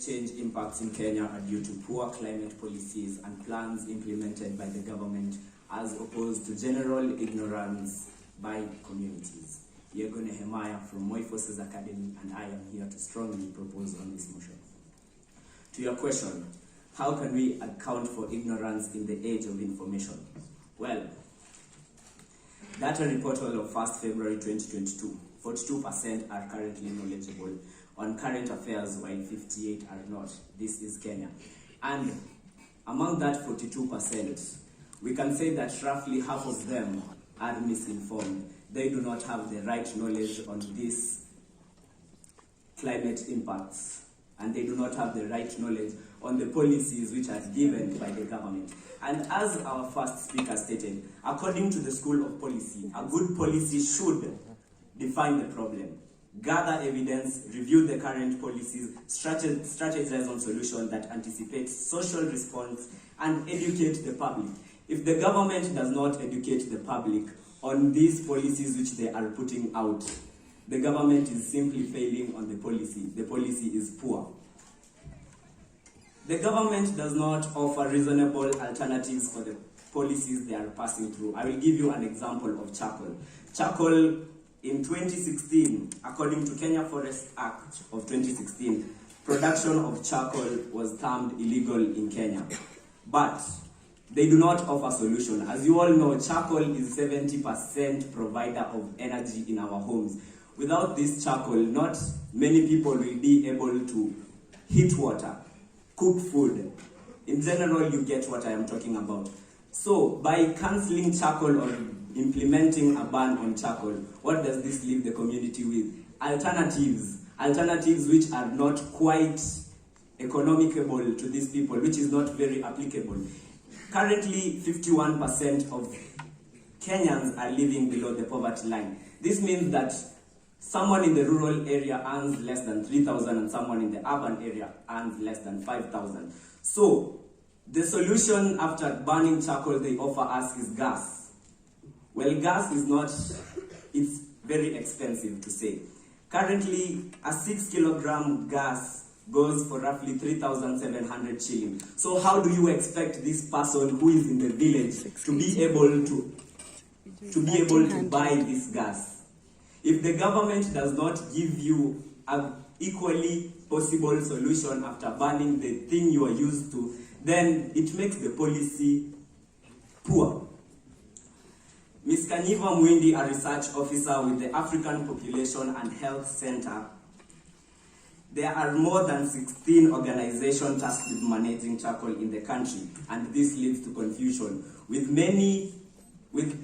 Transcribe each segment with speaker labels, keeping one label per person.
Speaker 1: change impacts in Kenya are due to poor climate policies and plans implemented by the government as opposed to general ignorance by communities. Yego from Moi Forces Academy, and I am here to strongly propose on this motion. To your question, how can we account for ignorance in the age of information? Well, data reportal of 1st February 2022, 42% are currently knowledgeable on current affairs while 58% are not. This is Kenya. And among that 42%, we can say that roughly half of them are misinformed. They do not have the right knowledge on these climate impacts, and they do not have the right knowledge on the policies which are given by the government. And as our first speaker stated, according to the School of Policy, a good policy should define the problem, gather evidence, review the current policies, strategize on solutions that anticipate social response, and educate the public. If the government does not educate the public on these policies which they are putting out, the government is simply failing on the policy. The policy is poor. The government does not offer reasonable alternatives for the policies they are passing through. I will give you an example of charcoal. Charcoal in 2016, according to Kenya Forest Act of 2016, production of charcoal was termed illegal in Kenya. But they do not offer solution. As you all know, charcoal is 70% provider of energy in our homes. Without this charcoal, not many people will be able to heat water, cook food. In general, you get what I am talking about. So, by cancelling charcoal or implementing a ban on charcoal, what does this leave the community with? Alternatives which are not quite economicable to these people, which is not very applicable. Currently, 51% of Kenyans are living below the poverty line. This means that someone in the rural area earns less than 3,000 and someone in the urban area earns less than 5,000. So, the solution after burning charcoal they offer us is gas. Well, gas is not, it's very expensive to say. Currently, a 6 kilogram gas goes for roughly 3,700 shillings. So how do you expect this person who is in the village to be able to buy this gas? If the government does not give you an equally possible solution after banning the thing you are used to, then it makes the policy poor. Ms. Kanyiva Mwindi, a research officer with the African Population and Health Center, there are more than 16 organizations tasked with managing charcoal in the country, and this leads to confusion, with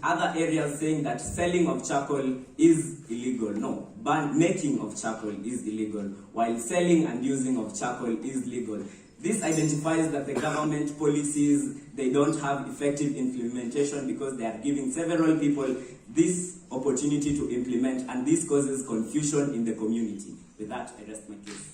Speaker 1: other areas saying that selling of charcoal is illegal. No, making of charcoal is illegal, while selling and using of charcoal is legal. This identifies that the government policies, they don't have effective implementation because they are giving several people this opportunity to implement, and this causes confusion in the community. With that, I rest my case.